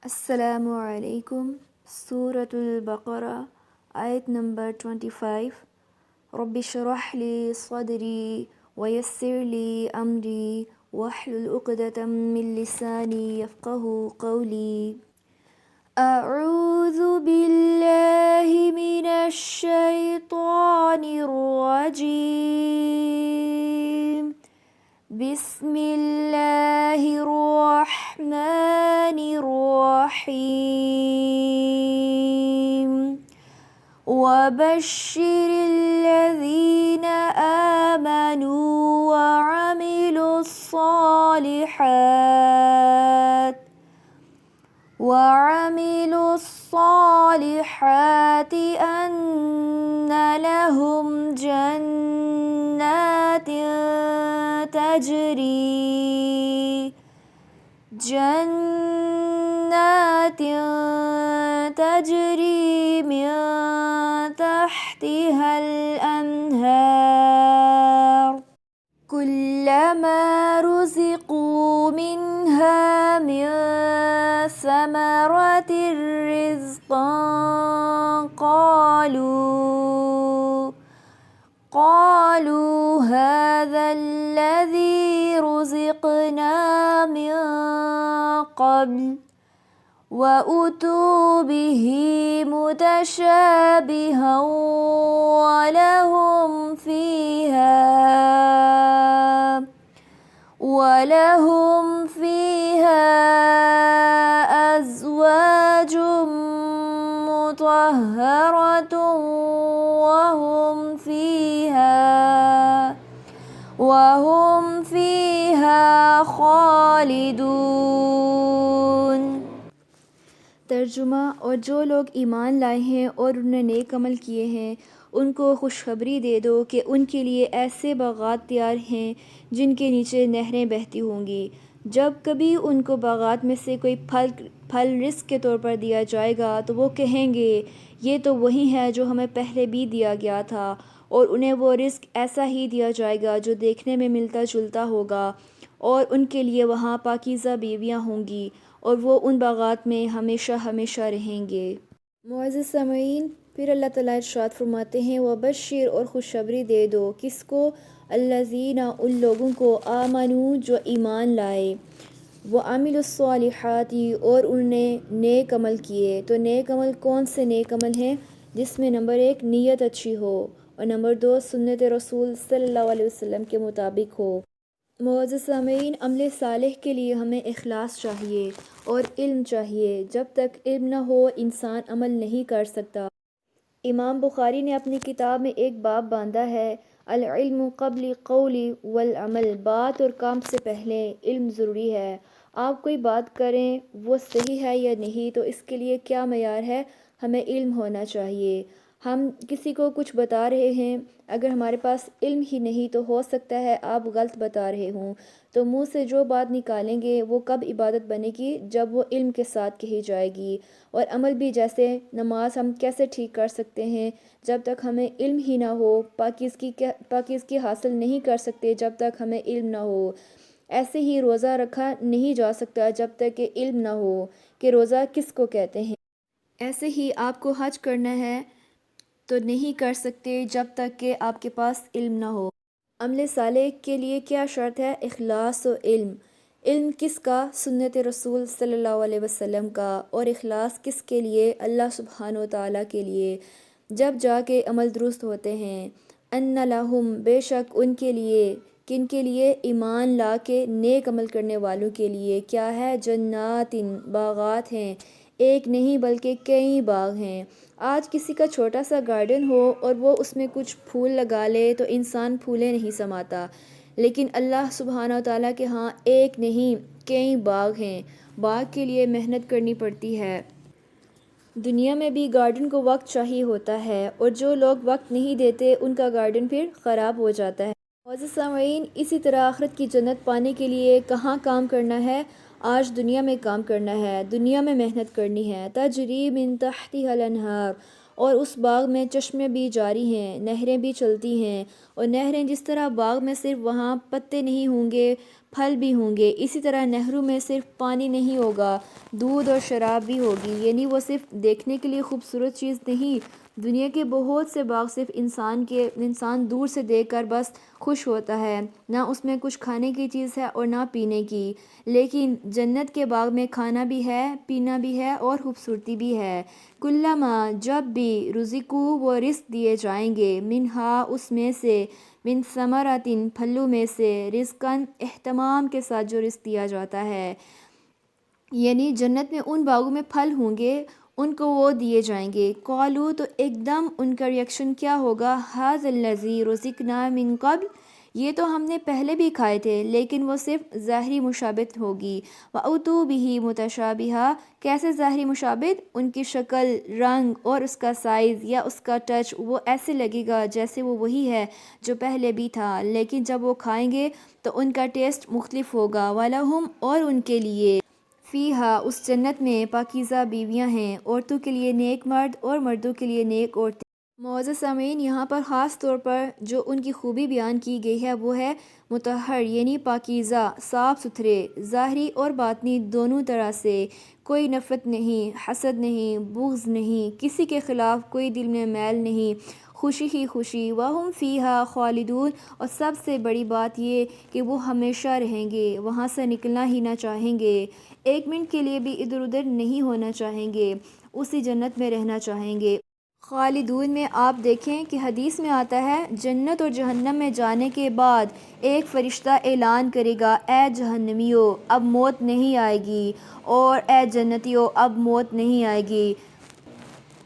السلام علیکم۔ سورة البقرہ آیت نمبر 25۔ رب اشرح لی صدری ویسر لی امری واحلل عقدۃ من لسانی یفقہوا قولی۔ اعوذ باللہ من الشیطان الرجیم، بسم اللہ الرحمن الرحیم۔ وبشر الذین آمنوا وعملوا الصالحات أن لهم جنات تجری من تحتها الأنهار كلما رزقوا منها من ثمرة رزقا قالوا هذا الذي رزقنا من قبل وأتوا به متشابها ولهم فيها أزواج مطهرة وهم فيها خالدون۔ ترجمہ: اور جو لوگ ایمان لائے ہیں اور انہوں نے نیک عمل کیے ہیں ان کو خوشخبری دے دو کہ ان کے لیے ایسے باغات تیار ہیں جن کے نیچے نہریں بہتی ہوں گی۔ جب کبھی ان کو باغات میں سے کوئی پھل رزق کے طور پر دیا جائے گا تو وہ کہیں گے یہ تو وہی ہے جو ہمیں پہلے بھی دیا گیا تھا، اور انہیں وہ رزق ایسا ہی دیا جائے گا جو دیکھنے میں ملتا جلتا ہوگا، اور ان کے لیے وہاں پاکیزہ بیویاں ہوں گی اور وہ ان باغات میں ہمیشہ ہمیشہ رہیں گے۔ معزز سامعین، پھر اللہ تعالیٰ ارشاد فرماتے ہیں وبشر، اور خوشخبری دے دو کس کو؟ الذین، ان لوگوں کو، آمنوا جو ایمان لائے، وعملوا الصالحات، اور انہوں نے نیک عمل کیے۔ تو نیک عمل کون سے نیک عمل ہیں؟ جس میں نمبر 1 نیت اچھی ہو، اور نمبر 2 سنت رسول صلی اللہ علیہ وسلم کے مطابق ہو۔ معزز سامعین، عمل صالح کے لیے ہمیں اخلاص چاہیے اور علم چاہیے۔ جب تک علم نہ ہو انسان عمل نہیں کر سکتا۔ امام بخاری نے اپنی کتاب میں ایک باب باندھا ہے، العلم قبل القول والعمل، بات اور کام سے پہلے علم ضروری ہے۔ آپ کوئی بات کریں وہ صحیح ہے یا نہیں تو اس کے لیے کیا معیار ہے؟ ہمیں علم ہونا چاہیے۔ ہم کسی کو کچھ بتا رہے ہیں، اگر ہمارے پاس علم ہی نہیں تو ہو سکتا ہے آپ غلط بتا رہے ہوں، تو منہ سے جو بات نکالیں گے وہ کب عبادت بنے گی؟ جب وہ علم کے ساتھ کہی جائے گی۔ اور عمل بھی، جیسے نماز ہم کیسے ٹھیک کر سکتے ہیں؟ جب تک ہمیں علم ہی نہ ہو، پاکیزگی حاصل نہیں کر سکتے جب تک ہمیں علم نہ ہو۔ ایسے ہی روزہ رکھا نہیں جا سکتا جب تک کہ علم نہ ہو کہ روزہ کس کو کہتے ہیں۔ ایسے ہی آپ کو حج کرنا ہے تو نہیں کر سکتے جب تک کہ آپ کے پاس علم نہ ہو۔ عمل صالح کے لیے کیا شرط ہے؟ اخلاص و علم۔ علم کس کا؟ سنت رسول صلی اللہ علیہ وسلم کا۔ اور اخلاص کس کے لیے؟ اللہ سبحانہ و تعالیٰ کے لیے۔ جب جا کے عمل درست ہوتے ہیں۔ ان لہم، بے شک ان کے لیے، کن کے لیے؟ ایمان لا کے نیک عمل کرنے والوں کے لیے کیا ہے؟ جنات، باغات ہیں، ایک نہیں بلکہ کئی باغ ہیں۔ آج کسی کا چھوٹا سا گارڈن ہو اور وہ اس میں کچھ پھول لگا لے تو انسان پھولیں نہیں سماتا، لیکن اللہ سبحانہ و تعالیٰ کے ہاں ایک نہیں کئی باغ ہیں۔ باغ کے لیے محنت کرنی پڑتی ہے۔ دنیا میں بھی گارڈن کو وقت چاہیے ہوتا ہے، اور جو لوگ وقت نہیں دیتے ان کا گارڈن پھر خراب ہو جاتا ہے۔ معزز سامعین، اسی طرح آخرت کی جنت پانے کے لیے کہاں کام کرنا ہے؟ آج دنیا میں کام کرنا ہے، دنیا میں محنت کرنی ہے۔ تجری من تحتها الانہار، اور اس باغ میں چشمے بھی جاری ہیں، نہریں بھی چلتی ہیں۔ اور نہریں جس طرح باغ میں صرف وہاں پتے نہیں ہوں گے، پھل بھی ہوں گے۔ اسی طرح نہروں میں صرف پانی نہیں ہوگا، دودھ اور شراب بھی ہوگی، یعنی وہ صرف دیکھنے کے لیے خوبصورت چیز نہیں۔ دنیا کے بہت سے باغ صرف انسان دور سے دیکھ کر بس خوش ہوتا ہے، نہ اس میں کچھ کھانے کی چیز ہے اور نہ پینے کی، لیکن جنت کے باغ میں کھانا بھی ہے، پینا بھی ہے اور خوبصورتی بھی ہے۔ کلما، جب بھی، رزقو، وہ رزق دیے جائیں گے، منہا، اس میں سے، من ثمراتن، پھلوں میں سے، رزقاً، اہتمام کے ساتھ جو رزق دیا جاتا ہے، یعنی جنت میں ان باغوں میں پھل ہوں گے، ان کو وہ دیے جائیں گے۔ قالو، تو ایک دم ان کا ریئیکشن کیا ہوگا؟ ھذا الذی رزقنا من قبل، یہ تو ہم نے پہلے بھی کھائے تھے، لیکن وہ صرف ظاہری مشابہت ہوگی۔ وَأُتُوا بِهِ مُتَشَابِہًا، کیسے ظاہری مشابہت؟ ان کی شکل، رنگ اور اس کا سائز یا اس کا ٹچ، وہ ایسے لگے گا جیسے وہ وہی ہے جو پہلے بھی تھا، لیکن جب وہ کھائیں گے تو ان کا ٹیسٹ مختلف ہوگا۔ وَلَهُمْ، اور ان کے لیے، فیہا، اس جنت میں، پاکیزہ بیویاں ہیں، عورتوں کے لیے نیک مرد اور مردوں کے لیے نیک عورتیں۔ معزز سامعین، یہاں پر خاص طور پر جو ان کی خوبی بیان کی گئی ہے وہ ہے مطہر، یعنی پاکیزہ، صاف ستھرے، ظاہری اور باطنی دونوں طرح سے، کوئی نفرت نہیں، حسد نہیں، بغض نہیں، کسی کے خلاف کوئی دل میں میل نہیں، خوشی ہی خوشی۔ وَهُمْ فِيهَا خَالِدُونَ، اور سب سے بڑی بات یہ کہ وہ ہمیشہ رہیں گے، وہاں سے نکلنا ہی نہ چاہیں گے، ایک منٹ کے لیے بھی ادھر ادھر نہیں ہونا چاہیں گے، اسی جنت میں رہنا چاہیں گے۔ خالدون میں آپ دیکھیں کہ حدیث میں آتا ہے، جنت اور جہنم میں جانے کے بعد ایک فرشتہ اعلان کرے گا، اے جہنمیو، اب موت نہیں آئے گی، اور اے جنتیو، اب موت نہیں آئے گی۔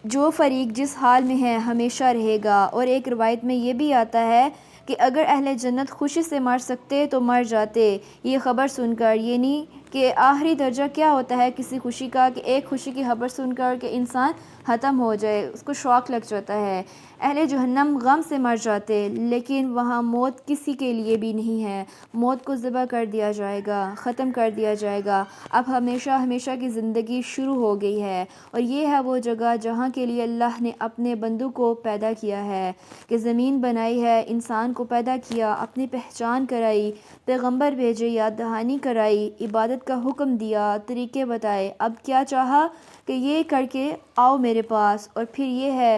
جو فریق جس حال میں ہے ہمیشہ رہے گا۔ اور ایک روایت میں یہ بھی آتا ہے کہ اگر اہل جنت خوشی سے مر سکتے تو مر جاتے، یہ خبر سن کر، یعنی کہ آخری درجہ کیا ہوتا ہے کسی خوشی کا، کہ ایک خوشی کی خبر سن کر کہ انسان ختم ہو جائے، اس کو شوق لگ جاتا ہے۔ اہل جہنم غم سے مر جاتے، لیکن وہاں موت کسی کے لیے بھی نہیں ہے، موت کو ذبح کر دیا جائے گا، ختم کر دیا جائے گا، اب ہمیشہ ہمیشہ کی زندگی شروع ہو گئی ہے۔ اور یہ ہے وہ جگہ جہاں کے لیے اللہ نے اپنے بندوں کو پیدا کیا ہے، کہ زمین بنائی ہے، انسان کو پیدا کیا، اپنی پہچان کرائی، پیغمبر بھیجے، یاد دہانی کرائی، عبادت کا حکم دیا، طریقے بتائے، اب کیا چاہا کہ یہ کر کے آؤ میرے پاس۔ اور پھر یہ ہے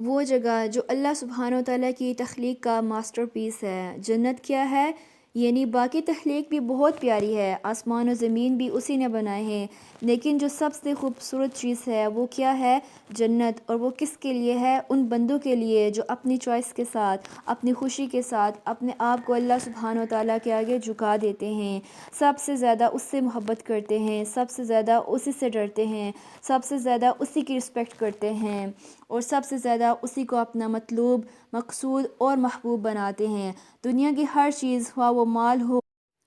وہ جگہ جو اللہ سبحانہ وتعالیٰ کی تخلیق کا ماسٹر پیس ہے۔ جنت کیا ہے؟ یعنی باقی تخلیق بھی بہت پیاری ہے، آسمان و زمین بھی اسی نے بنائے ہیں، لیکن جو سب سے خوبصورت چیز ہے وہ کیا ہے؟ جنت۔ اور وہ کس کے لیے ہے؟ ان بندوں کے لیے جو اپنی چوائس کے ساتھ، اپنی خوشی کے ساتھ اپنے آپ کو اللہ سبحانہ وتعالیٰ کے آگے جھکا دیتے ہیں، سب سے زیادہ اس سے محبت کرتے ہیں، سب سے زیادہ اسی سے ڈرتے ہیں، سب سے زیادہ اسی کی رسپیکٹ کرتے ہیں، اور سب سے زیادہ اسی کو اپنا مطلوب، مقصود اور محبوب بناتے ہیں۔ دنیا کی ہر چیز، خواہ وہ مال ہو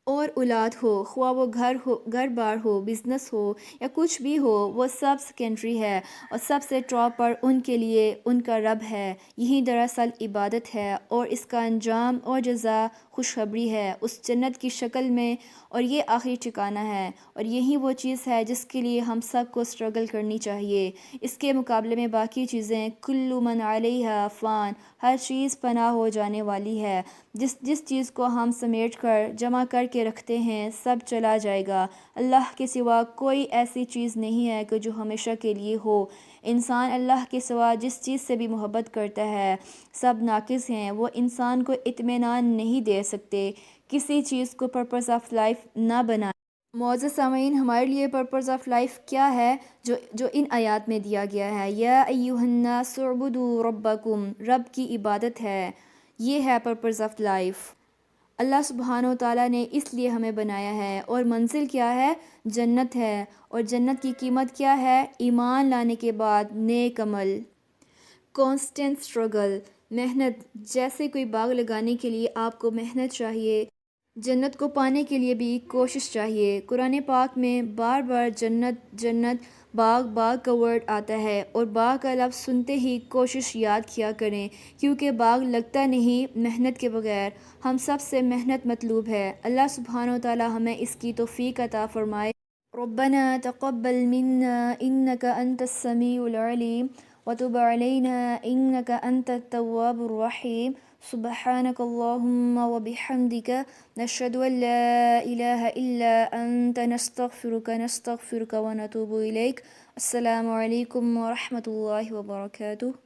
اور اولاد ہو، خواہ وہ گھر بار ہو، بزنس ہو یا کچھ بھی ہو، وہ سب سیکنڈری ہے، اور سب سے ٹاپ پر ان کے لیے ان کا رب ہے۔ یہی دراصل عبادت ہے، اور اس کا انجام اور جزا خوشخبری ہے اس جنت کی شکل میں، اور یہ آخری ٹھکانہ ہے، اور یہی وہ چیز ہے جس کے لیے ہم سب کو سٹرگل کرنی چاہیے۔ اس کے مقابلے میں باقی چیزیں، کل من علیہا فان، ہر چیز فنا ہو جانے والی ہے، جس چیز کو ہم سمیٹ کر جمع کر کے رکھتے ہیں سب چلا جائے گا۔ اللہ کے سوا کوئی ایسی چیز نہیں ہے کہ جو ہمیشہ کے لیے ہو۔ انسان اللہ کے سوا جس چیز سے بھی محبت کرتا ہے، سب ناقص ہیں، وہ انسان کو اطمینان نہیں دے سکتے۔ کسی چیز کو پرپز آف لائف نہ بنائیں۔ معزز سامعین، ہمارے لیے پرپز آف لائف کیا ہے جو ان آیات میں دیا گیا ہے؟ یا ایھا الناس اعبدوا ربکم، رب کی عبادت ہے، یہ ہے پرپز آف لائف۔ اللہ سبحانہ وتعالیٰ نے اس لیے ہمیں بنایا ہے، اور منزل کیا ہے؟ جنت ہے، اور جنت کی قیمت کیا ہے؟ ایمان لانے کے بعد نیک عمل، کانسٹنٹ سٹرگل، محنت۔ جیسے کوئی باغ لگانے کے لیے آپ کو محنت چاہیے، جنت کو پانے کے لیے بھی کوشش چاہیے۔ قرآن پاک میں بار بار جنت جنت، باغ باغ کا ورڈ آتا ہے، اور باغ کا لفظ سنتے ہی کوشش یاد کیا کریں، کیونکہ باغ لگتا نہیں محنت کے بغیر۔ ہم سب سے محنت مطلوب ہے۔ اللہ سبحانہ وتعالیٰ ہمیں اس کی توفیق عطا فرمائے۔ ربنا تقبل منا انک انت السمیع العلیم وتب علينا إنك أنت التواب الرحيم سبحانك اللهم وبحمدك نشهد أن لا إله إلا أنت نستغفرك ونتوب إليك. السلام علیکم ورحمۃ اللہ وبرکاتہ.